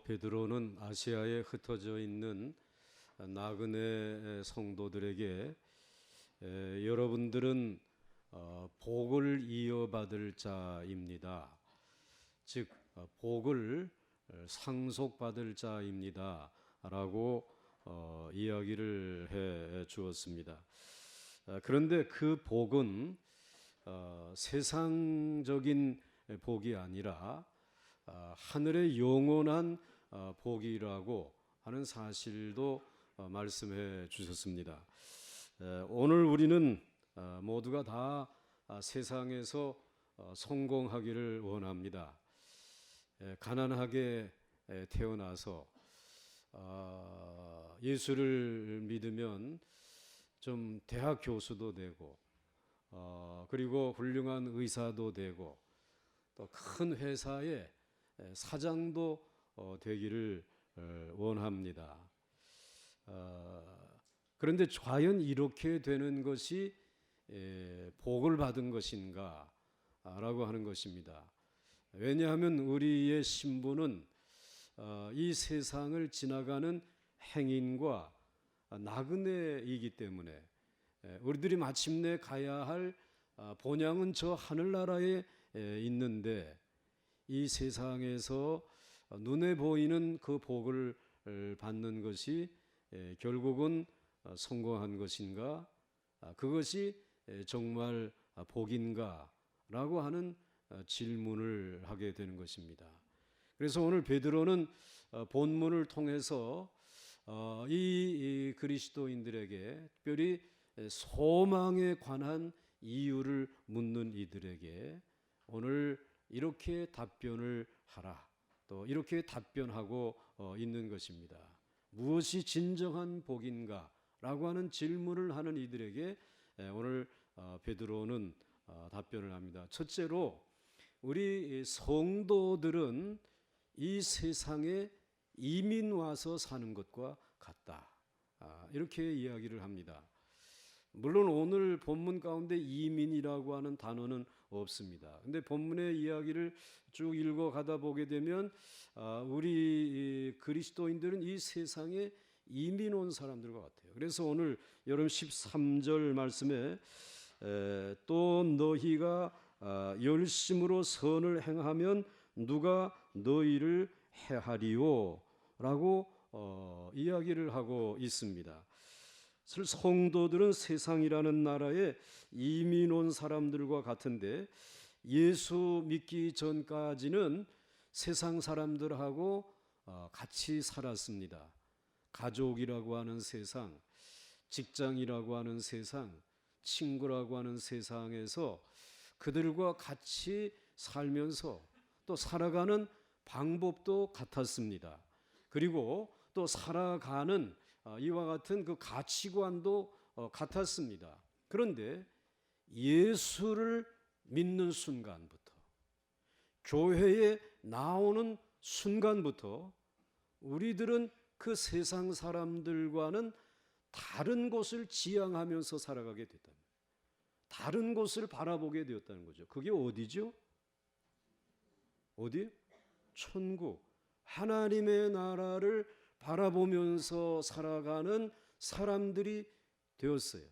베드로는 아시아에 흩어져 있는 나그네 성도들에게 여러분들은 복을 이어받을 자입니다. 즉 복을 상속받을 자입니다 라고 이야기를 해 주었습니다. 그런데 그 복은 세상적인 복이 아니라 하늘의 영원한 복이라고 하는 사실도 말씀해 주셨습니다. 오늘 우리는 모두가 다 세상에서 성공하기를 원합니다. 가난하게 태어나서 예수를 믿으면 좀 대학 교수도 되고 그리고 훌륭한 의사도 되고 또 큰 회사의 사장도 되기를 원합니다. 그런데 과연 이렇게 되는 것이 복을 받은 것인가 라고 하는 것입니다. 왜냐하면 우리의 신분은 이 세상을 지나가는 행인과 나그네이기 때문에 우리들이 마침내 가야 할 본향은 저 하늘나라에 있는데 이 세상에서 눈에 보이는 그 복을 받는 것이 결국은 성공한 것인가? 그것이 정말 복인가? 라고 하는 질문을 하게 되는 것입니다. 그래서 오늘 베드로는 본문을 통해서 이 그리스도인들에게 특별히 소망에 관한 이유를 묻는 이들에게 오늘 이렇게 답변을 하라. 또 이렇게 답변하고 있는 것입니다. 무엇이 진정한 복인가? 라고 하는 질문을 하는 이들에게 오늘 베드로는 답변을 합니다. 첫째로 우리 성도들은 이 세상에 이민 와서 사는 것과 같다. 이렇게 이야기를 합니다. 물론 오늘 본문 가운데 이민이라고 하는 단어는 없습니다. 근데 본문의 이야기를 쭉 읽어가다 보게 되면 우리 그리스도인들은 이 세상에 이민 온 사람들과 같아요. 그래서 오늘 여러분 13절 말씀에 또 너희가 열심으로 선을 행하면 누가 너희를 해하리요 라고 이야기를 하고 있습니다. 성도들은 세상이라는 나라에 이민 온 사람들과 같은데 예수 믿기 전까지는 세상 사람들하고 같이 살았습니다. 가족이라고 하는 세상, 직장이라고 하는 세상, 친구라고 하는 세상에서 그들과 같이 살면서 또 살아가는 방법도 같았습니다. 그리고 또 살아가는 이와 같은 그 가치관도 같았습니다. 그런데 예수를 믿는 순간부터 교회에 나오는 순간부터 우리들은 그 세상 사람들과는 다른 곳을 지향하면서 살아가게 됐다. 다른 곳을 바라보게 되었다는 거죠. 그게 어디죠? 어디? 천국. 하나님의 나라를 바라보면서 살아가는 사람들이 되었어요.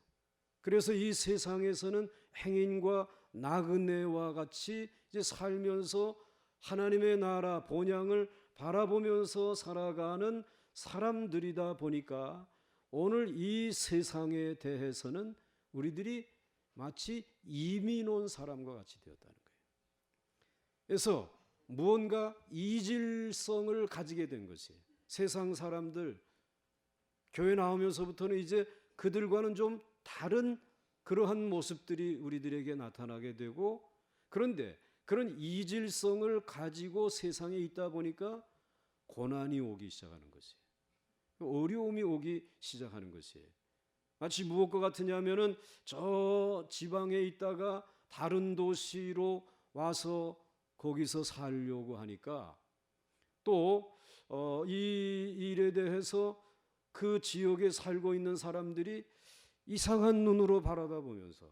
그래서 이 세상에서는 행인과 나그네와 같이 이제 살면서 하나님의 나라 본향을 바라보면서 살아가는 사람들이다 보니까 오늘 이 세상에 대해서는 우리들이 마치 이민 온 사람과 같이 되었다는 거예요. 그래서 무언가 이질성을 가지게 된 것이에요. 세상 사람들 교회 나오면서부터는 이제 그들과는 좀 다른 그러한 모습들이 우리들에게 나타나게 되고 그런데 그런 이질성을 가지고 세상에 있다 보니까 고난이 오기 시작하는 것이에요. 어려움이 오기 시작하는 것이에요. 마치 무엇과 같으냐면은 저 지방에 있다가 다른 도시로 와서 거기서 살려고 하니까 또 이 일에 대해서 그 지역에 살고 있는 사람들이 이상한 눈으로 바라다보면서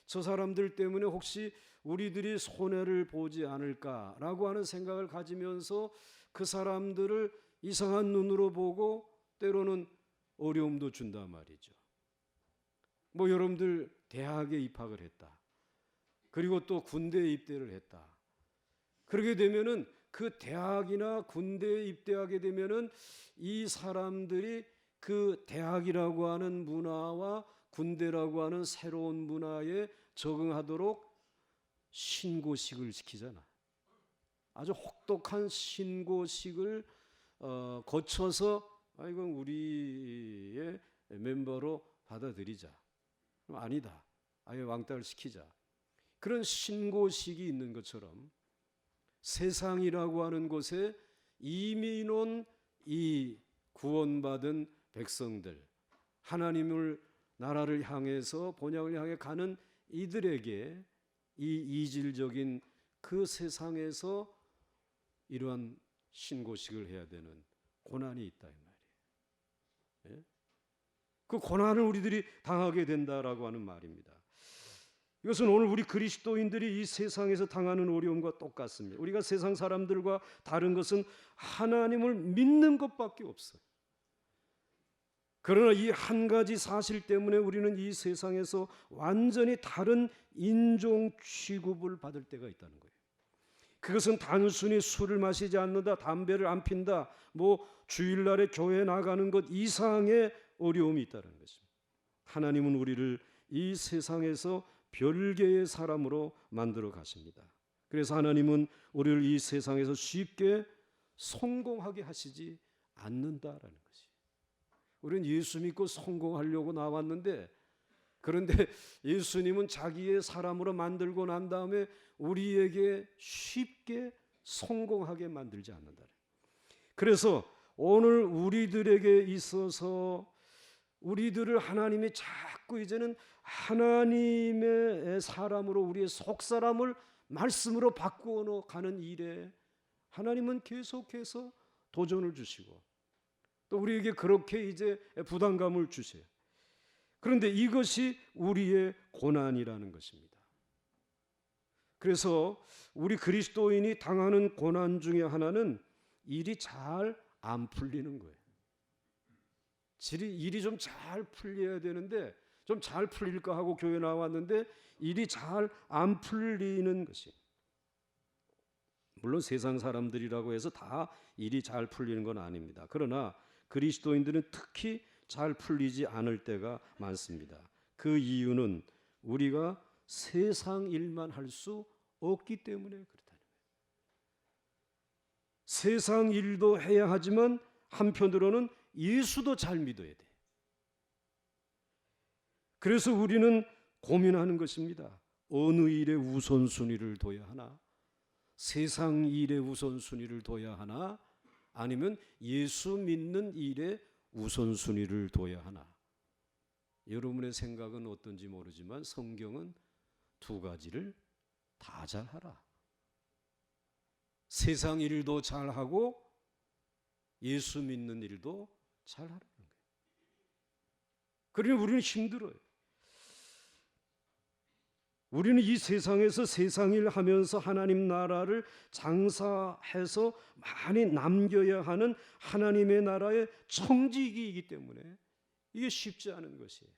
저 사람들 때문에 혹시 우리들이 손해를 보지 않을까라고 하는 생각을 가지면서 그 사람들을 이상한 눈으로 보고 때로는 어려움도 준단 말이죠. 뭐 여러분들 대학에 입학을 했다. 그리고 또 군대에 입대를 했다. 그러게 되면은 그 대학이나 군대에 입대하게 되면은 이 사람들이 그 대학이라고 하는 문화와 군대라고 하는 새로운 문화에 적응하도록 신고식을 시키잖아. 아주 혹독한 신고식을 거쳐서 이건 우리의 멤버로 받아들이자. 아니다. 아예 왕따를 시키자. 그런 신고식이 있는 것처럼 세상이라고 하는 곳에 이미 온 이 구원받은 백성들, 하나님을 나라를 향해서 본향을 향해 가는 이들에게 이 이질적인 그 세상에서 이러한 신고식을 해야 되는 고난이 있다 이 말이에요. 예? 그 고난을 우리들이 당하게 된다라고 하는 말입니다. 이것은 오늘 우리 그리스도인들이 이 세상에서 당하는 어려움과 똑같습니다. 우리가 세상 사람들과 다른 것은 하나님을 믿는 것밖에 없어요. 그러나 이 한 가지 사실 때문에 우리는 이 세상에서 완전히 다른 인종 취급을 받을 때가 있다는 거예요. 그것은 단순히 술을 마시지 않는다, 담배를 안 핀다, 뭐 주일날에 교회 나가는 것 이상의 어려움이 있다는 것입니다. 하나님은 우리를 이 세상에서 별개의 사람으로 만들어 가십니다. 그래서 하나님은 우리를 이 세상에서 쉽게 성공하게 하시지 않는다라는 것이에요. 우리는 예수 믿고 성공하려고 나왔는데, 그런데 예수님은 자기의 사람으로 만들고 난 다음에 우리에게 쉽게 성공하게 만들지 않는다. 그래서 오늘 우리들에게 있어서 우리들을 하나님이 자꾸 이제는 하나님의 사람으로 우리의 속사람을 말씀으로 바꾸어 가는 일에 하나님은 계속해서 도전을 주시고 또 우리에게 그렇게 이제 부담감을 주세요. 그런데 이것이 우리의 고난이라는 것입니다. 그래서 우리 그리스도인이 당하는 고난 중에 하나는 일이 잘 안 풀리는 거예요. 일이 좀 잘 풀려야 되는데 좀 잘 풀릴까 하고 교회 나왔는데 일이 잘 안 풀리는 것이. 물론 세상 사람들이라고 해서 다 일이 잘 풀리는 건 아닙니다. 그러나 그리스도인들은 특히 잘 풀리지 않을 때가 많습니다. 그 이유는 우리가 세상 일만 할 수 없기 때문에 그렇다는 거예요. 세상 일도 해야 하지만 한편으로는 예수도 잘 믿어야 돼. 그래서 우리는 고민하는 것입니다. 어느 일에 우선순위를 둬야 하나? 세상 일에 우선순위를 둬야 하나? 아니면 예수 믿는 일에 우선순위를 둬야 하나? 여러분의 생각은 어떤지 모르지만 성경은 두 가지를 다 잘하라. 세상 일도 잘하고 예수 믿는 일도 잘하라는 거예요. 그러니 우리는 힘들어요. 우리는 이 세상에서 세상 일 하면서 하나님 나라를 장사해서 많이 남겨야 하는 하나님의 나라의 청지기이기 때문에 이게 쉽지 않은 것이에요.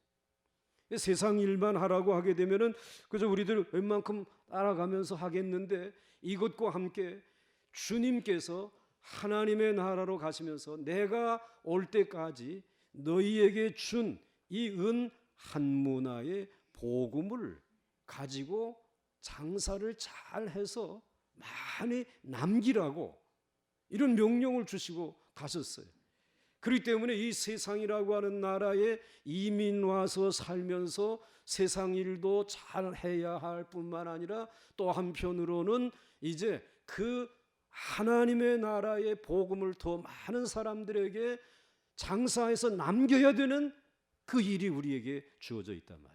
세상 일만 하라고 하게 되면은 그저 우리들 웬만큼 따라가면서 하겠는데 이것과 함께 주님께서 하나님의 나라로 가시면서 내가 올 때까지 너희에게 준 이 은 한 문화의 복음을 가지고 장사를 잘 해서 많이 남기라고 이런 명령을 주시고 가셨어요. 그렇기 때문에 이 세상이라고 하는 나라에 이민 와서 살면서 세상 일도 잘 해야 할 뿐만 아니라 또 한편으로는 이제 그 하나님의 나라의 복음을 더 많은 사람들에게 장사해서 남겨야 되는 그 일이 우리에게 주어져 있단 말이에요.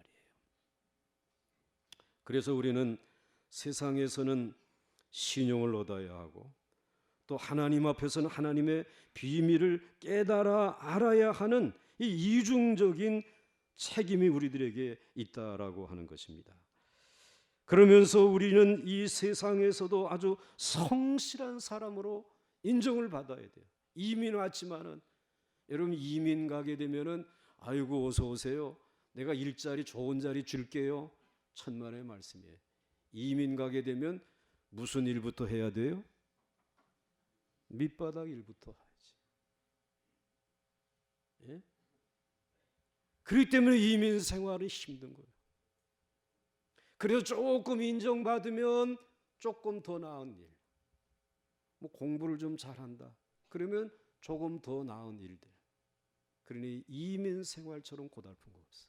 그래서 우리는 세상에서는 신용을 얻어야 하고 또 하나님 앞에서는 하나님의 비밀을 깨달아 알아야 하는 이 이중적인 책임이 우리들에게 있다라고 하는 것입니다. 그러면서 우리는 이 세상에서도 아주 성실한 사람으로 인정을 받아야 돼요. 이민 왔지만은 여러분 이민 가게 되면은 아이고 어서 오세요. 내가 일자리 좋은 자리 줄게요. 천만의 말씀이에요. 이민 가게 되면 무슨 일부터 해야 돼요? 밑바닥 일부터 해야지. 예? 그렇기 때문에 이민 생활이 힘든 거예요. 그래서 조금 인정받으면 조금 더 나은 일, 뭐 공부를 좀 잘한다 그러면 조금 더 나은 일들. 그러니 이민 생활처럼 고달픈 거 없어.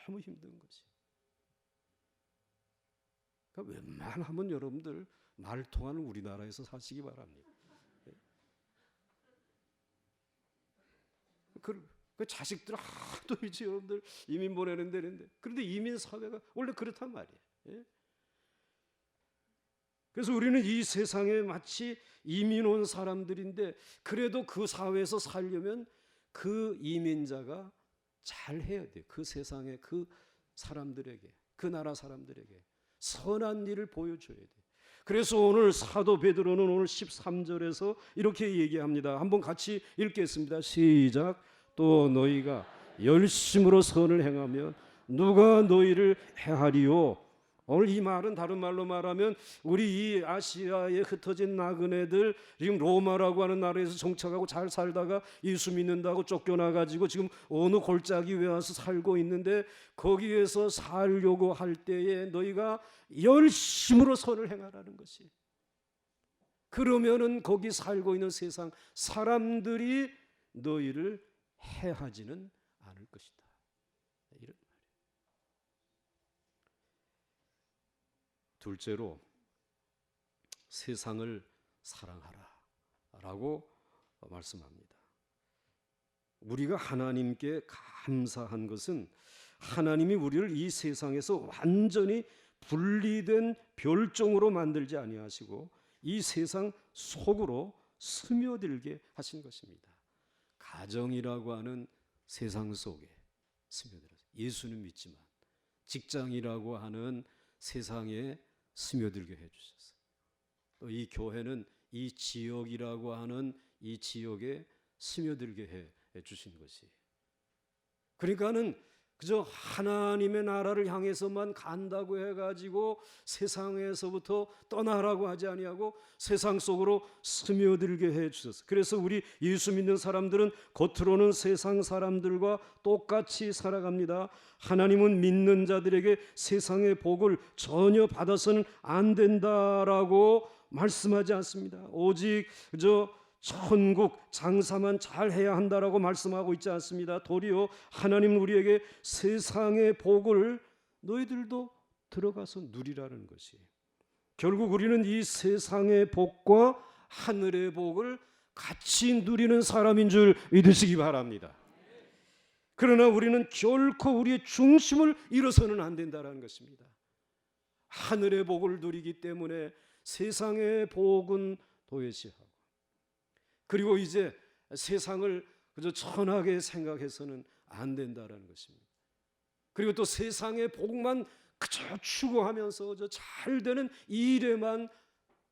너무 힘든 거지. 그러니까 웬만하면 여러분들 말 통하는 우리나라에서 사시기 바랍니다. 그 자식들 하도 이제 여러분들 이민 보내는 데는데, 그런데 이민 사회가 원래 그렇단 말이에요. 예? 그래서 우리는 이 세상에 마치 이민 온 사람들인데, 그래도 그 사회에서 살려면 그 이민자가 잘 해야 돼요. 그 세상에 그 사람들에게, 그 나라 사람들에게 선한 일을 보여줘야 돼요. 그래서 오늘 사도 베드로는 오늘 13절에서 이렇게 얘기합니다. 한번 같이 읽겠습니다. 시작. 또 너희가 열심으로 선을 행하면 누가 너희를 해하리요. 오늘 이 말은 다른 말로 말하면 우리 이 아시아에 흩어진 나그네들, 지금 로마라고 하는 나라에서 정착하고 잘 살다가 예수 믿는다고 쫓겨나가지고 지금 어느 골짜기 에 와서 살고 있는데, 거기에서 살려고 할 때에 너희가 열심으로 선을 행하라는 것이. 그러면은 거기 살고 있는 세상 사람들이 너희를 해하지는 않을 것이다. 이런 말이에요. 둘째로 세상을 사랑하라 라고 말씀합니다. 우리가 하나님께 감사한 것은 하나님이 우리를 이 세상에서 완전히 분리된 별종으로 만들지 아니하시고 이 세상 속으로 스며들게 하신 것입니다. 가정이라고 하는 세상 속에 스며들어서 예수는 믿지만 직장이라고 하는 세상에 스며들게 해주셨어요. 또 이 교회는 이 지역이라고 하는 이 지역에 스며들게 해주신 것이. 그러니까는 그저 하나님의 나라를 향해서만 간다고 해가지고 세상에서부터 떠나라고 하지 아니하고 세상 속으로 스며들게 해주셨어요. 그래서 우리 예수 믿는 사람들은 겉으로는 세상 사람들과 똑같이 살아갑니다. 하나님은 믿는 자들에게 세상의 복을 전혀 받아서는 안 된다라고 말씀하지 않습니다. 오직 천국 장사만 잘 해야 한다라고 말씀하고 있지 않습니다. 도리어 하나님은 우리에게 세상의 복을 너희들도 들어가서 누리라는 것이. 결국 우리는 이 세상의 복과 하늘의 복을 같이 누리는 사람인 줄 믿으시기 바랍니다. 그러나 우리는 결코 우리의 중심을 잃어서는 안 된다는 것입니다. 하늘의 복을 누리기 때문에 세상의 복은 도외시하고, 그리고 이제 세상을 그저 천하게 생각해서는 안 된다는 것입니다. 그리고 또 세상의 복만 그저 추구하면서 저 잘 되는 일에만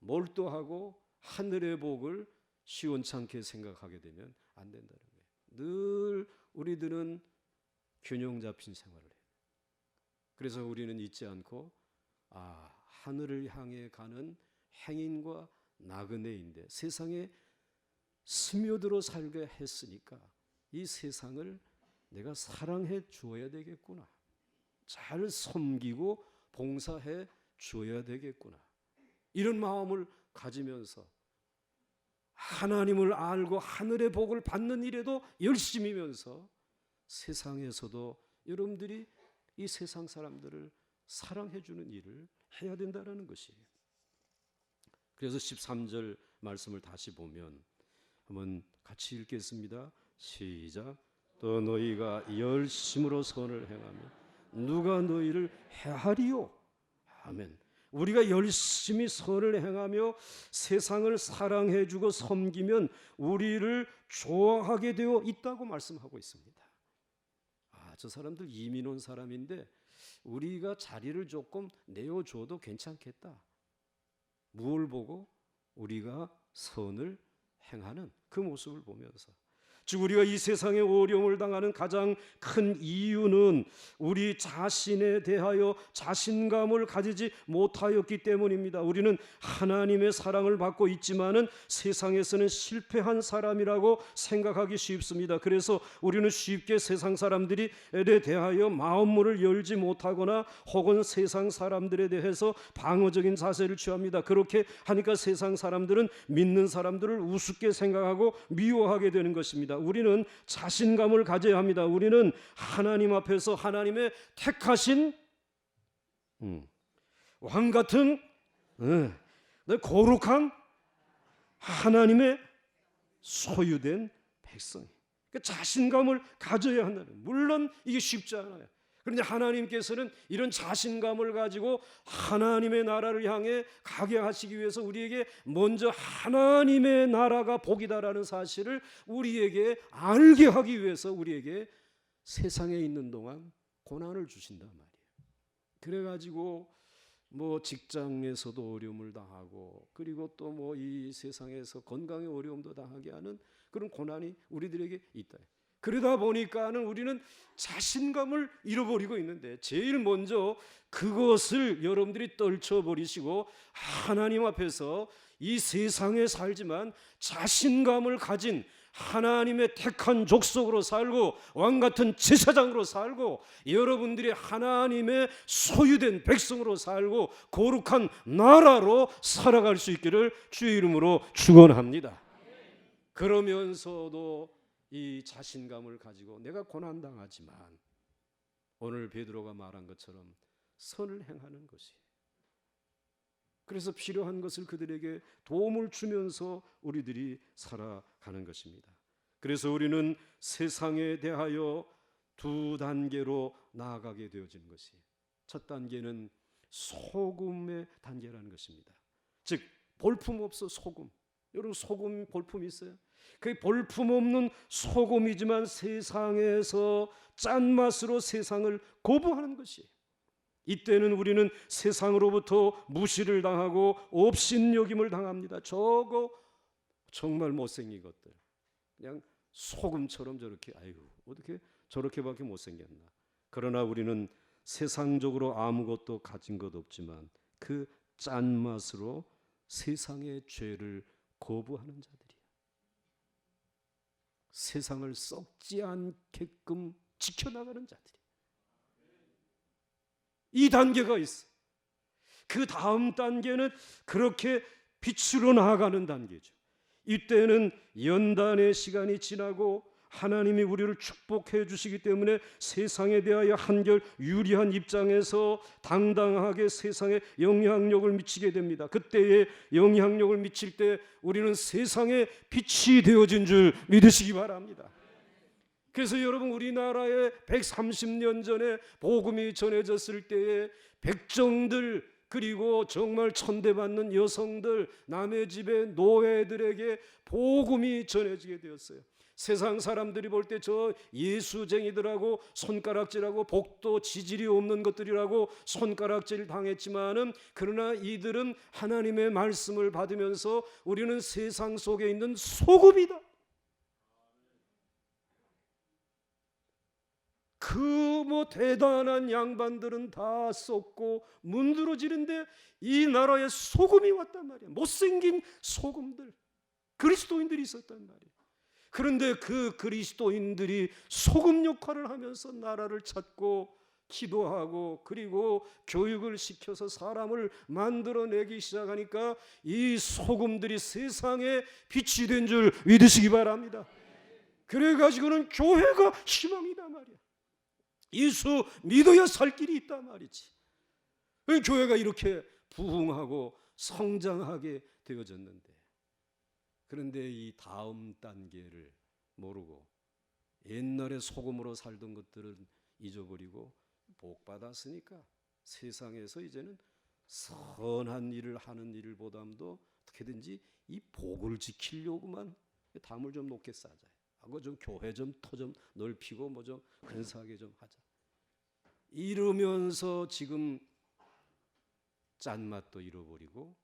몰두하고 하늘의 복을 시원찮게 생각하게 되면 안 된다는 거예요. 늘 우리들은 균형 잡힌 생활을 해요. 그래서 우리는 잊지 않고 하늘을 향해 가는 행인과 나그네인데 세상에 스며들어 살게 했으니까 이 세상을 내가 사랑해 주어야 되겠구나. 잘 섬기고 봉사해 주어야 되겠구나. 이런 마음을 가지면서 하나님을 알고 하늘의 복을 받는 일에도 열심이면서 세상에서도 여러분들이 이 세상 사람들을 사랑해 주는 일을 해야 된다는 것이에요. 그래서 13절 말씀을 다시 보면 한번 같이 읽겠습니다. 시작. 또 너희가 열심으로 선을 행하면 누가 너희를 해하리요. 아멘. 우리가 열심히 선을 행하며 세상을 사랑해주고 섬기면 우리를 좋아하게 되어 있다고 말씀하고 있습니다. 저 사람들 이민 온 사람인데 우리가 자리를 조금 내어줘도 괜찮겠다. 무엇을 보고? 우리가 선을 행하는 그 모습을 보면서, 즉 우리가 이 세상에 어려움을 당하는 가장 큰 이유는 우리 자신에 대하여 자신감을 가지지 못하였기 때문입니다. 우리는 하나님의 사랑을 받고 있지만은 세상에서는 실패한 사람이라고 생각하기 쉽습니다. 그래서 우리는 쉽게 세상 사람들에 대하여 마음문을 열지 못하거나 혹은 세상 사람들에 대해서 방어적인 자세를 취합니다. 그렇게 하니까 세상 사람들은 믿는 사람들을 우습게 생각하고 미워하게 되는 것입니다. 우리는 자신감을 가져야 합니다. 우리는 하나님 앞에서 하나님의 택하신 왕 같은 거룩한 하나님의 소유된 백성. 그러니까 자신감을 가져야 한다는. 물론 이게 쉽지 않아요. 그런데 하나님께서는 이런 자신감을 가지고 하나님의 나라를 향해 가게 하시기 위해서 우리에게 먼저 하나님의 나라가 복이다라는 사실을 우리에게 알게 하기 위해서 우리에게 세상에 있는 동안 고난을 주신단 말이에요. 그래가지고 뭐 직장에서도 어려움을 당하고, 그리고 또 뭐 이 세상에서 건강의 어려움도 당하게 하는 그런 고난이 우리들에게 있다. 그러다 보니까는 우리는 자신감을 잃어버리고 있는데, 제일 먼저 그것을 여러분들이 떨쳐버리시고 하나님 앞에서 이 세상에 살지만 자신감을 가진 하나님의 택한 족속으로 살고 왕같은 제사장으로 살고 여러분들이 하나님의 소유된 백성으로 살고 거룩한 나라로 살아갈 수 있기를 주의 이름으로 축원합니다. 그러면서도 이 자신감을 가지고 내가 고난당하지만 오늘 베드로가 말한 것처럼 선을 행하는 것이, 그래서 필요한 것을 그들에게 도움을 주면서 우리들이 살아가는 것입니다. 그래서 우리는 세상에 대하여 두 단계로 나아가게 되어지는 것이, 첫 단계는 소금의 단계라는 것입니다. 즉 볼품없어 소금. 여러분 소금 볼품 있어요? 그 볼품없는 소금이지만 세상에서 짠맛으로 세상을 거부하는 것이, 이때는 우리는 세상으로부터 무시를 당하고 업신여김을 당합니다. 저거 정말 못생긴 것들, 그냥 소금처럼 저렇게, 아유 어떻게 저렇게밖에 못생겼나. 그러나 우리는 세상적으로 아무것도 가진 것 없지만 그 짠맛으로 세상의 죄를 거부하는 자들이야. 세상을 썩지 않게끔 지켜나가는 자들이. 이 단계가 있어. 그 다음 단계는 그렇게 빛으로 나아가는 단계죠. 이때는 연단의 시간이 지나고 하나님이 우리를 축복해 주시기 때문에 세상에 대하여 한결 유리한 입장에서 당당하게 세상에 영향력을 미치게 됩니다. 그때에 영향력을 미칠 때 우리는 세상에 빛이 되어진 줄 믿으시기 바랍니다. 그래서 여러분, 우리나라에 130년 전에 복음이 전해졌을 때에 백정들, 그리고 정말 천대받는 여성들, 남의 집의 노예들에게 복음이 전해지게 되었어요. 세상 사람들이 볼 때 저 예수쟁이들하고 손가락질하고 복도 지질이 없는 것들이라고 손가락질 당했지만은, 그러나 이들은 하나님의 말씀을 받으면서 우리는 세상 속에 있는 소금이다. 그 뭐 대단한 양반들은 다 썩고 문드러지는데 이 나라에 소금이 왔단 말이야. 못생긴 소금들, 그리스도인들이 있었단 말이야. 그런데 그 그리스도인들이 소금 역할을 하면서 나라를 찾고 기도하고 그리고 교육을 시켜서 사람을 만들어내기 시작하니까 이 소금들이 세상에 빛이 된 줄 믿으시기 바랍니다. 그래가지고는 교회가 희망이다 말이야. 예수 믿어야 살 길이 있단 말이지. 교회가 이렇게 부흥하고 성장하게 되어졌는데, 그런데 이 다음 단계를 모르고 옛날에 소금으로 살던 것들은 잊어버리고 복 받았으니까 세상에서 이제는 선한 일을 하는 일을 보담도 어떻게든지 이 복을 지키려고만 담을 좀 높게 쌓자. 하고 좀 교회 좀 터 좀 넓히고 뭐 좀 근사하게 좀 하자. 이러면서 지금 짠맛도 잃어버리고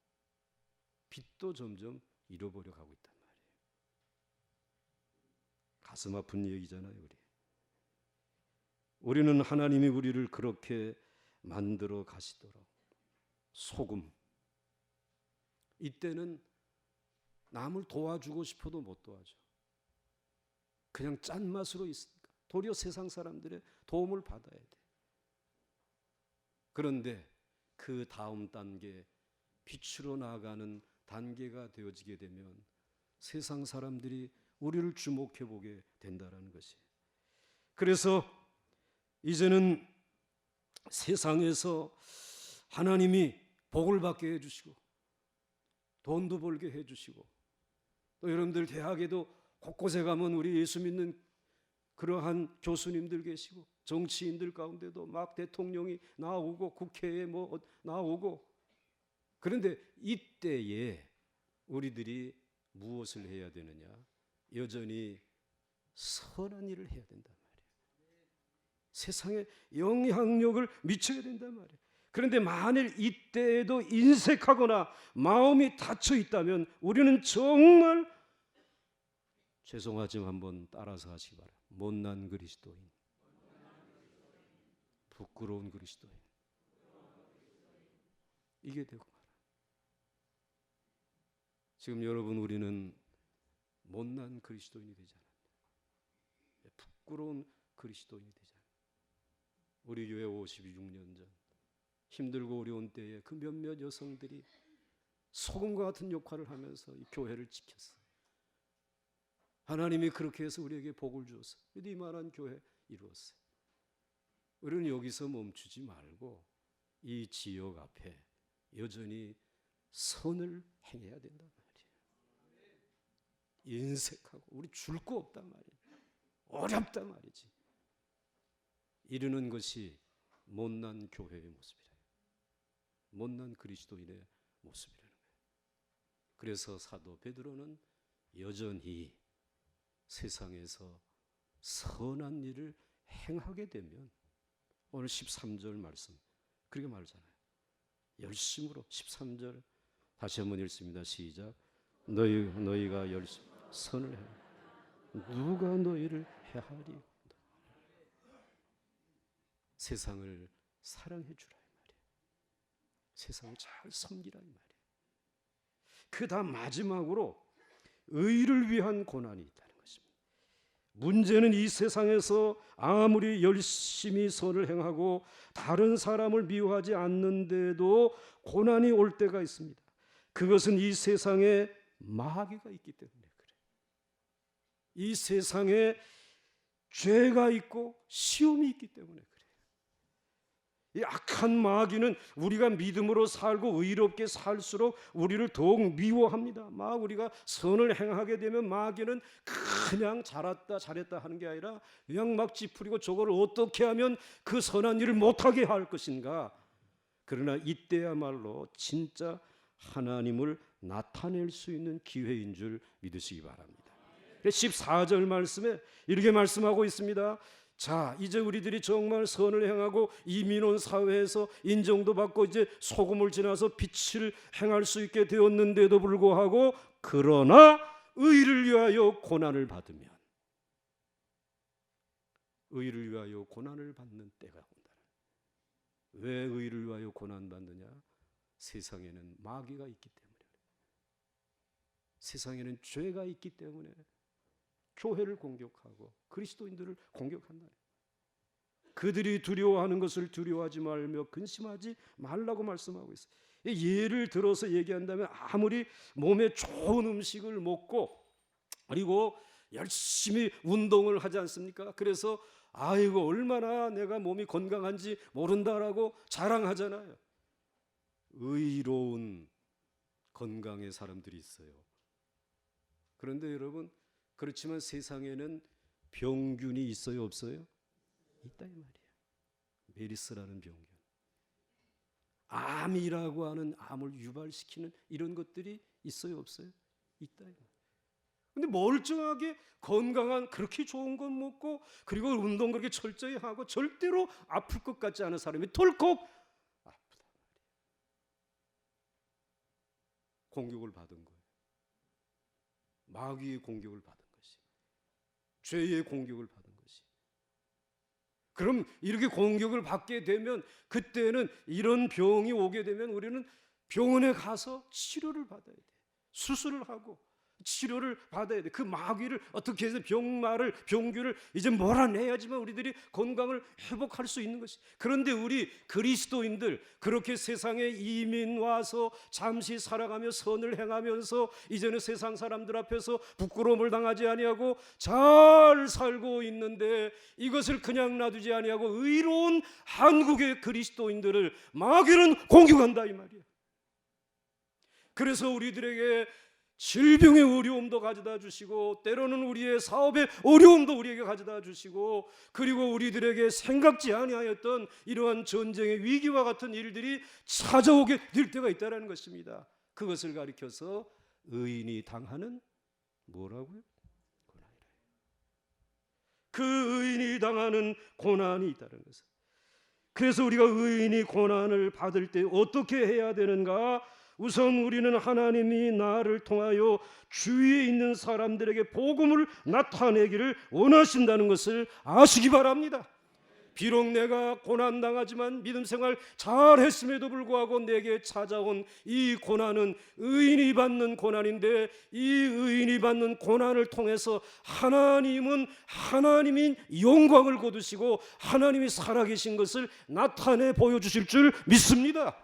빛도 점점 잃어버려 가고 있단 말이에요. 가슴 아픈 얘기잖아요. 우리는 하나님이 우리를 그렇게 만들어 가시도록 소금, 이때는 남을 도와주고 싶어도 못 도와줘. 그냥 짠맛으로 있으니까 도리어 세상 사람들의 도움을 받아야 돼. 그런데 그 다음 단계, 빛으로 나아가는 단계가 되어지게 되면 세상 사람들이 우리를 주목해 보게 된다는 것이. 그래서 이제는 세상에서 하나님이 복을 받게 해주시고 돈도 벌게 해주시고, 또 여러분들 대학에도 곳곳에 가면 우리 예수 믿는 그러한 교수님들 계시고, 정치인들 가운데도 막 대통령이 나오고 국회에 뭐 나오고. 그런데 이때에 우리들이 무엇을 해야 되느냐? 여전히 선한 일을 해야 된단 말이에요. 세상에 영향력을 미쳐야 된단 말이에요. 그런데 만일 이때에도 인색하거나 마음이 닫혀 있다면 우리는 정말 죄송하지만 한번 따라서 하시기 바랍니다. 못난 그리스도인, 부끄러운 그리스도인, 이게 되고 말아요. 지금 여러분, 우리는 못난 그리스도인이 되지 않았냐? 부끄러운 그리스도인이 되지 않았냐? 우리 교회 56년 전 힘들고 어려운 때에 그 몇몇 여성들이 소금과 같은 역할을 하면서 이 교회를 지켰어요. 하나님이 그렇게 해서 우리에게 복을 주었어요. 이만한 교회 이루었어요. 우리는 여기서 멈추지 말고 이 지역 앞에 여전히 선을 행해야 된단 말이에요. 인색하고 우리 줄 거 없단 말이에요. 어렵단 말이지. 이르는 것이 못난 교회의 모습이래요. 못난 그리스도인의 모습이라는 거예요. 그래서 사도 베드로는 여전히 세상에서 선한 일을 행하게 되면, 오늘 13절 말씀 그렇게 말하잖아요. 열심으로. 13절 다시 한번 읽습니다. 시작. 너희가 열심히 선을 해. 누가 너희를 해하리? 세상을 사랑해 주라 이 말이에요. 세상을 잘 섬기라 이 말이에요. 그 다음 마지막으로 의를 위한 고난이 있다는 것입니다. 문제는 이 세상에서 아무리 열심히 선을 행하고 다른 사람을 미워하지 않는데도 고난이 올 때가 있습니다. 그것은 이 세상에 마귀가 있기 때문에 그래요. 이 세상에 죄가 있고 시험이 있기 때문에 그래요. 이 악한 마귀는 우리가 믿음으로 살고 의롭게 살수록 우리를 더욱 미워합니다. 막 우리가 선을 행하게 되면 마귀는 그냥 잘했다 하는 게 아니라 그냥 막 찌푸리고 저걸 어떻게 하면 그 선한 일을 못하게 할 것인가. 그러나 이때야말로 진짜 하나님을 나타낼 수 있는 기회인 줄 믿으시기 바랍니다. 14절 말씀에 이렇게 말씀하고 있습니다. 자, 이제 우리들이 정말 선을 행하고 이민원 사회에서 인정도 받고 이제 소금을 지나서 빛을 행할 수 있게 되었는데도 불구하고, 그러나 의를 위하여 고난을 받으면, 의를 위하여 고난을 받는 때가 온다. 왜 의를 위하여 고난 받느냐? 세상에는 마귀가 있기 때문에, 세상에는 죄가 있기 때문에 교회를 공격하고 그리스도인들을 공격한다. 그들이 두려워하는 것을 두려워하지 말며 근심하지 말라고 말씀하고 있어요. 예를 들어서 얘기한다면, 아무리 몸에 좋은 음식을 먹고 그리고 열심히 운동을 하지 않습니까? 그래서 아이고 얼마나 내가 몸이 건강한지 모른다라고 자랑하잖아요. 의로운 건강의 사람들이 있어요. 그런데 여러분, 그렇지만 세상에는 병균이 있어요, 없어요? 있다 이 말이에요. 메리스라는 병균, 암이라고 하는 암을 유발시키는 이런 것들이 있어요, 없어요? 있다 이 말이에요. 근데 멀쩡하게 건강한 그렇게 좋은 것 먹고 그리고 운동 그렇게 철저히 하고 절대로 아플 것 같지 않은 사람이 덜컥 아프다 말이에요. 공격을 받은 거예요. 마귀의 공격을 받은 것이, 죄의 공격을 받은 것이. 그럼 이렇게 공격을 받게 되면, 그때는 이런 병이 오게 되면 우리는 병원에 가서 치료를 받아야 돼. 수술을 하고 치료를 받아야 돼. 그 마귀를 어떻게 해서 병규를 이제 몰아내야지만 우리들이 건강을 회복할 수 있는 것이. 그런데 우리 그리스도인들 그렇게 세상에 이민 와서 잠시 살아가며 선을 행하면서 이제는 세상 사람들 앞에서 부끄러움을 당하지 아니하고 잘 살고 있는데, 이것을 그냥 놔두지 아니하고 의로운 한국의 그리스도인들을 마귀는 공격한다 이 말이야. 그래서 우리들에게 질병의 어려움도 가져다 주시고, 때로는 우리의 사업의 어려움도 우리에게 가져다 주시고, 그리고 우리들에게 생각지 아니하였던 이러한 전쟁의 위기와 같은 일들이 찾아오게 될 때가 있다는 것입니다. 그것을 가리켜서 의인이 당하는 뭐라고요? 고난이라. 그 의인이 당하는 고난이 있다는 것은, 그래서 우리가 의인이 고난을 받을 때 어떻게 해야 되는가? 우선 우리는 하나님이 나를 통하여 주위에 있는 사람들에게 복음을 나타내기를 원하신다는 것을 아시기 바랍니다. 비록 내가 고난당하지만 믿음 생활 잘했음에도 불구하고 내게 찾아온 이 고난은 의인이 받는 고난인데, 이 의인이 받는 고난을 통해서 하나님은 하나님인 영광을 거두시고 하나님이 살아계신 것을 나타내 보여주실 줄 믿습니다.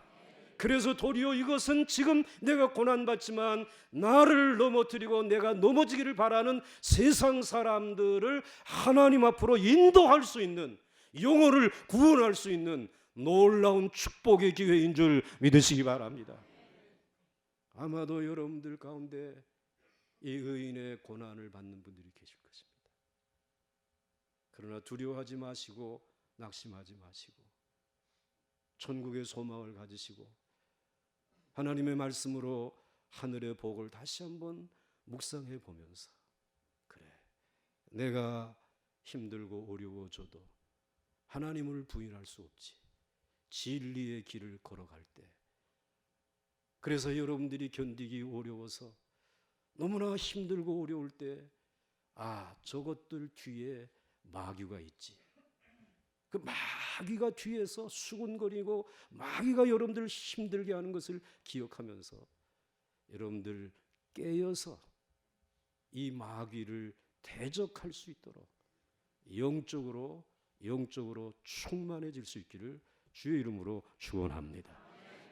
그래서 도리어 이것은 지금 내가 고난받지만 나를 넘어뜨리고 내가 넘어지기를 바라는 세상 사람들을 하나님 앞으로 인도할 수 있는, 영혼을 구원할 수 있는 놀라운 축복의 기회인 줄 믿으시기 바랍니다. 아마도 여러분들 가운데 이 의인의 고난을 받는 분들이 계실 것입니다. 그러나 두려워하지 마시고 낙심하지 마시고 천국의 소망을 가지시고 하나님의 말씀으로 하늘의 복을 다시 한번 묵상해 보면서, 그래, 내가 힘들고 어려워져도 하나님을 부인할 수 없지. 진리의 길을 걸어갈 때, 그래서 여러분들이 견디기 어려워서 너무나 힘들고 어려울 때, 저것들 뒤에 마귀가 있지. 그 마귀가 뒤에서 수군거리고 마귀가 여러분들을 힘들게 하는 것을 기억하면서 여러분들 깨어서 이 마귀를 대적할 수 있도록 영적으로 충만해질 수 있기를 주의 이름으로 축원합니다.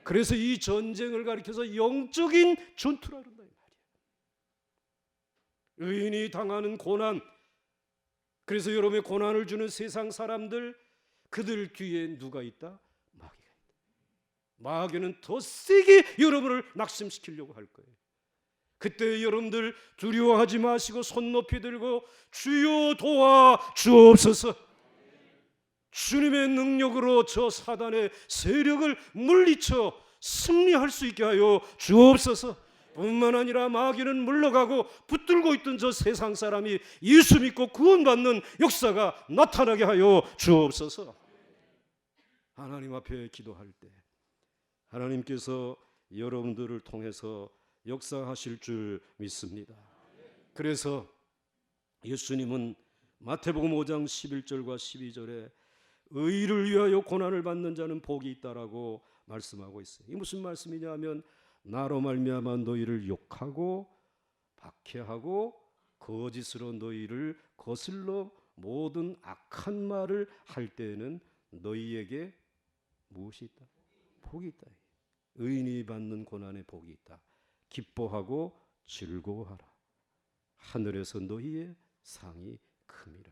그래서 이 전쟁을 가리켜서 영적인 전투라 그런다 이 말이에요. 의인이 당하는 고난, 그래서 여러분의 고난을 주는 세상 사람들, 그들 뒤에 누가 있다? 마귀가 있다. 마귀는 더 세게 여러분을 낙심시키려고 할 거예요. 그때 여러분들 두려워하지 마시고 손 높이 들고 주여 도와 주옵소서. 주님의 능력으로 저 사단의 세력을 물리쳐 승리할 수 있게 하여 주옵소서. 뿐만 아니라 마귀는 물러가고 붙들고 있던 저 세상 사람이 예수 믿고 구원받는 역사가 나타나게 하여 주옵소서. 하나님 앞에 기도할 때 하나님께서 여러분들을 통해서 역사하실 줄 믿습니다. 그래서 예수님은 마태복음 5장 11절과 12절에 의를 위하여 고난을 받는 자는 복이 있다라고 말씀하고 있어요. 이게 무슨 말씀이냐 하면, 나로 말미암아 너희를 욕하고 박해하고 거짓으로 너희를 거슬러 모든 악한 말을 할 때에는 너희에게 무엇이 있다? 복이 있다. 의인이 받는 고난에 복이 있다. 기뻐하고 즐거워하라. 하늘에서 너희의 상이 큼이라.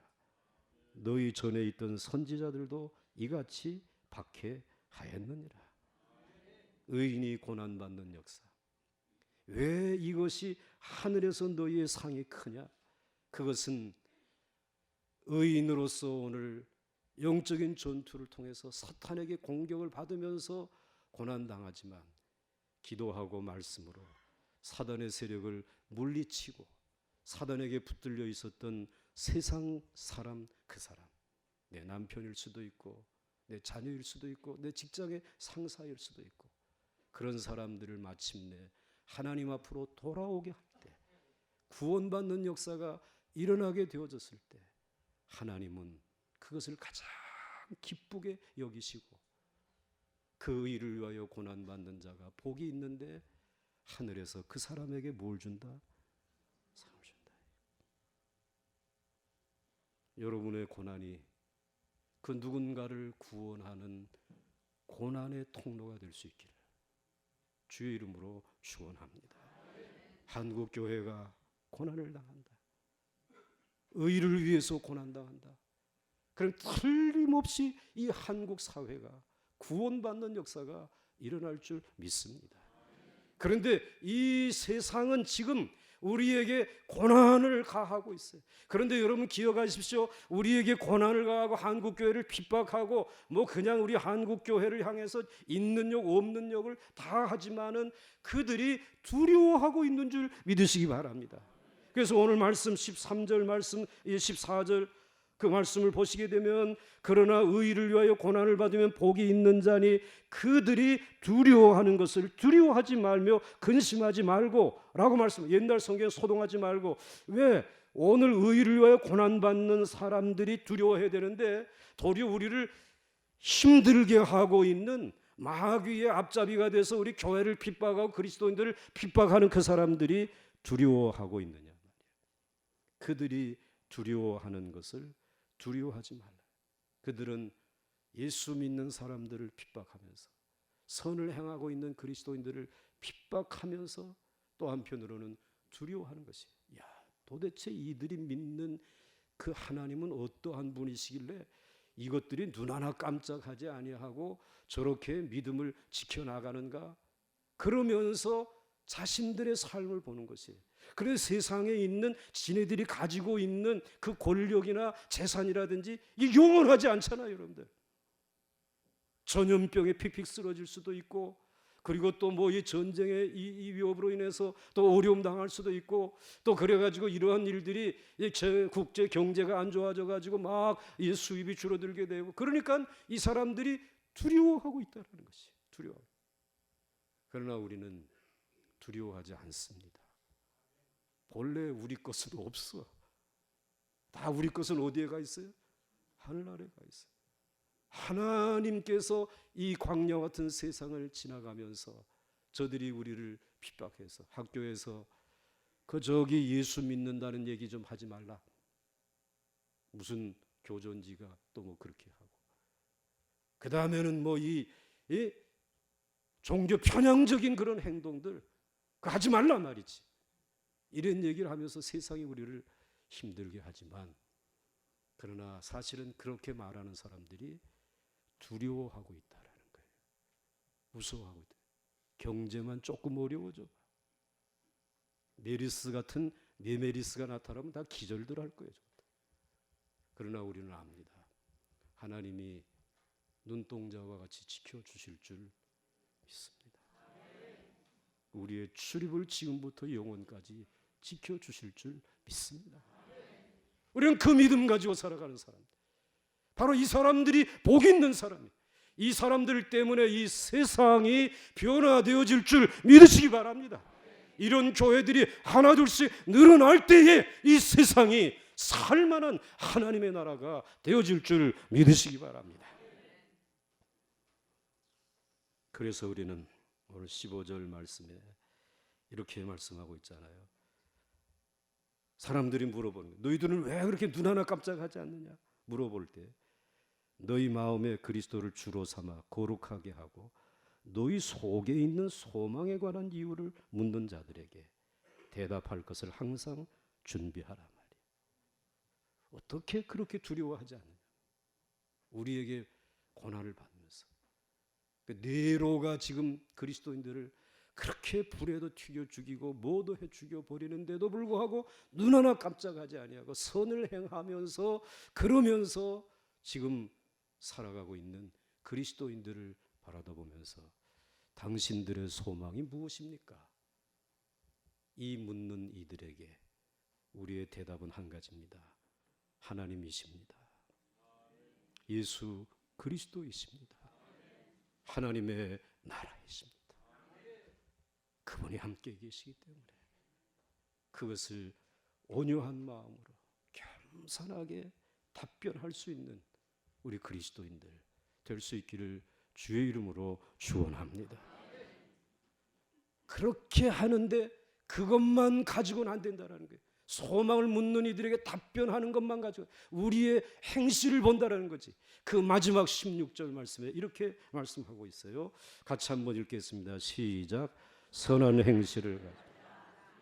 너희 전에 있던 선지자들도 이같이 박해하였느니라. 의인이 고난받는 역사. 왜 이것이 하늘에서 너희의 상이 크냐? 그것은 의인으로서 오늘 영적인 전투를 통해서 사탄에게 공격을 받으면서 고난당하지만 기도하고 말씀으로 사단의 세력을 물리치고 사단에게 붙들려 있었던 세상 사람, 그 사람, 내 남편일 수도 있고 내 자녀일 수도 있고 내 직장의 상사일 수도 있고, 그런 사람들을 마침내 하나님 앞으로 돌아오게 할 때 구원받는 역사가 일어나게 되어졌을 때 하나님은 그것을 가장 기쁘게 여기시고 그 의를 위하여 고난받는 자가 복이 있는데 하늘에서 그 사람에게 뭘 준다? 상을 준다. 여러분의 고난이 그 누군가를 구원하는 고난의 통로가 될 수 있기를 주의 이름으로 축원합니다. 한국교회가 고난을 당한다. 의를 위해서 고난당한다. 그럼 틀림없이 이 한국 사회가 구원받는 역사가 일어날 줄 믿습니다. 그런데 이 세상은 지금 우리에게 고난을 가하고 있어요. 그런데 여러분 기억하십시오. 우리에게 고난을 가하고 한국교회를 핍박하고 뭐 그냥 우리 한국교회를 향해서 있는 욕 없는 욕을 다 하지만은 그들이 두려워하고 있는 줄 믿으시기 바랍니다. 그래서 오늘 말씀 13절 말씀 14절 그 말씀을 보시게 되면 그러나 의를 위하여 고난을 받으면 복이 있는 자니 그들이 두려워하는 것을 두려워하지 말며 근심하지 말고 라고 말씀. 옛날 성경 소동하지 말고. 왜? 오늘 의를 위하여 고난받는 사람들이 두려워해야 되는데 도리어 우리를 힘들게 하고 있는 마귀의 앞잡이가 돼서 우리 교회를 핍박하고 그리스도인들을 핍박하는 그 사람들이 두려워하고 있느냐 말이에요. 그들이 두려워하는 것을 두려워하지 말라. 그들은 예수 믿는 사람들을 핍박하면서 선을 행하고 있는 그리스도인들을 핍박하면서 또 한편으로는 두려워하는 것이에요. 야, 도대체 이들이 믿는 그 하나님은 어떠한 분이시길래 이것들이 눈 하나 깜짝하지 아니하고 저렇게 믿음을 지켜나가는가? 그러면서 자신들의 삶을 보는 것이에요. 그래서 세상에 있는 지네들이 가지고 있는 그 권력이나 재산이라든지 이 영원하지 않잖아요, 여러분들. 전염병에 픽픽 쓰러질 수도 있고, 그리고 또 뭐 이 전쟁의 이 위협으로 인해서 또 어려움 당할 수도 있고, 또 그래가지고 이러한 일들이 국제 경제가 안 좋아져가지고 막 이 수입이 줄어들게 되고, 그러니까 이 사람들이 두려워하고 있다는 것이 두려워. 그러나 우리는 두려워하지 않습니다. 본래 우리 것은 없어. 다 우리 것은 어디에 가 있어요? 하늘나라에 가 있어요. 하나님께서 이 광야 같은 세상을 지나가면서 저들이 우리를 핍박해서 학교에서 그 저기 예수 믿는다는 얘기 좀 하지 말라. 무슨 교존지가 또 뭐 그렇게 하고, 그 다음에는 뭐 이 종교 편향적인 그런 행동들 그거 하지 말라 말이지. 이런 얘기를 하면서 세상이 우리를 힘들게 하지만, 그러나 사실은 그렇게 말하는 사람들이 두려워하고 있다라는 거예요. 무서워하고 있다. 경제만 조금 어려워져. 메르스 같은 메메리스가 나타나면 다 기절들 할 거예요. 그러나 우리는 압니다. 하나님이 눈동자와 같이 지켜주실 줄 믿습니다. 우리의 출입을 지금부터 영원까지 지켜주실 줄 믿습니다. 우리는 그 믿음 가지고 살아가는 사람들, 바로 이 사람들이 복 있는 사람이에요. 이 사람들 때문에 이 세상이 변화되어질 줄 믿으시기 바랍니다. 이런 교회들이 하나둘씩 늘어날 때에 이 세상이 살만한 하나님의 나라가 되어질 줄 믿으시기 바랍니다. 그래서 우리는 오늘 15절 말씀에 이렇게 말씀하고 있잖아요. 사람들이 물어보는 거예요. 너희들은 왜 그렇게 눈 하나 깜짝하지 않느냐? 물어볼 때 너희 마음에 그리스도를 주로 삼아 거룩하게 하고 너희 속에 있는 소망에 관한 이유를 묻는 자들에게 대답할 것을 항상 준비하라 말이에요. 어떻게 그렇게 두려워하지 않느냐? 우리에게 고난을 받으면서 네로가 지금 그리스도인들을 그렇게 불에도 튀겨 죽이고 뭐도 해 죽여 버리는데도 불구하고 눈 하나 깜짝하지 아니하고 선을 행하면서 그러면서 지금 살아가고 있는 그리스도인들을 바라보면서 당신들의 소망이 무엇입니까? 이 묻는 이들에게 우리의 대답은 한 가지입니다. 하나님이십니다. 예수 그리스도이십니다. 하나님의 나라이십니다. 그분이 함께 계시기 때문에 그것을 온유한 마음으로 겸손하게 답변할 수 있는 우리 그리스도인들 될 수 있기를 주의 이름으로 축원합니다. 그렇게 하는데 그것만 가지고는 안 된다라는 거예요. 소망을 묻는 이들에게 답변하는 것만 가지고 우리의 행실을 본다라는 거지. 그 마지막 16절 말씀에 이렇게 말씀하고 있어요. 같이 한번 읽겠습니다. 시작. 선한 행실을 가지고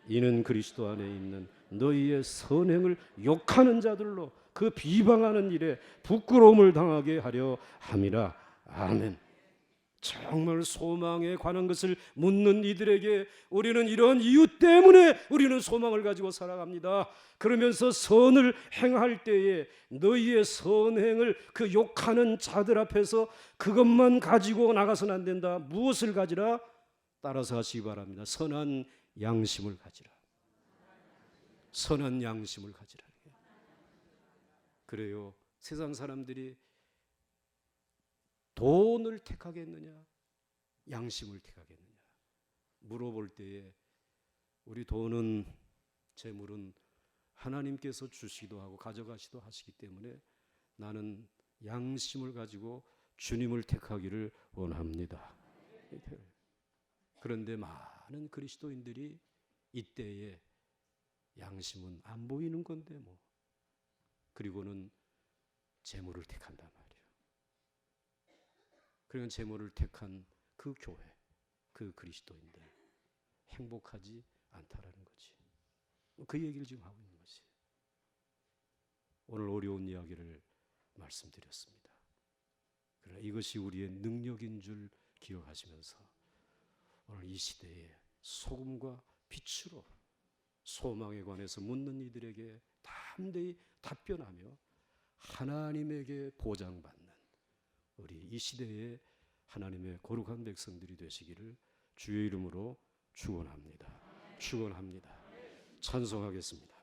이는 그리스도 안에 있는 너희의 선행을 욕하는 자들로 그 비방하는 일에 부끄러움을 당하게 하려 함이라. 아멘. 정말 소망에 관한 것을 묻는 이들에게 우리는 이런 이유 때문에 우리는 소망을 가지고 살아갑니다. 그러면서 선을 행할 때에 너희의 선행을 그 욕하는 자들 앞에서 그것만 가지고 나가서는 안 된다. 무엇을 가지라? 따라서 하시기 바랍니다. 선한 양심을 가지라. 선한 양심을 가지라. 그래요. 세상 사람들이 돈을 택하겠느냐, 양심을 택하겠느냐 물어볼 때에 우리 돈은, 재물은 하나님께서 주시기도 하고 가져가시기도 하시기 때문에 나는 양심을 가지고 주님을 택하기를 원합니다. 그런데 많은 그리스도인들이 이때에 양심은 안 보이는 건데 뭐, 그리고는 재물을 택한단 말이에요. 그러니까 재물을 택한 그 교회, 그 그리스도인들 행복하지 않다라는 거지. 그 얘기를 지금 하고 있는 것이. 오늘 어려운 이야기를 말씀드렸습니다. 그러나 이것이 우리의 능력인 줄 기억하시면서 오늘 이 시대에 소금과 빛으로 소망에 관해서 묻는 이들에게 담대히 답변하며 하나님에게 보장받는 우리 이 시대에 하나님의 거룩한 백성들이 되시기를 주의 이름으로 축원합니다. 축원합니다. 찬송하겠습니다.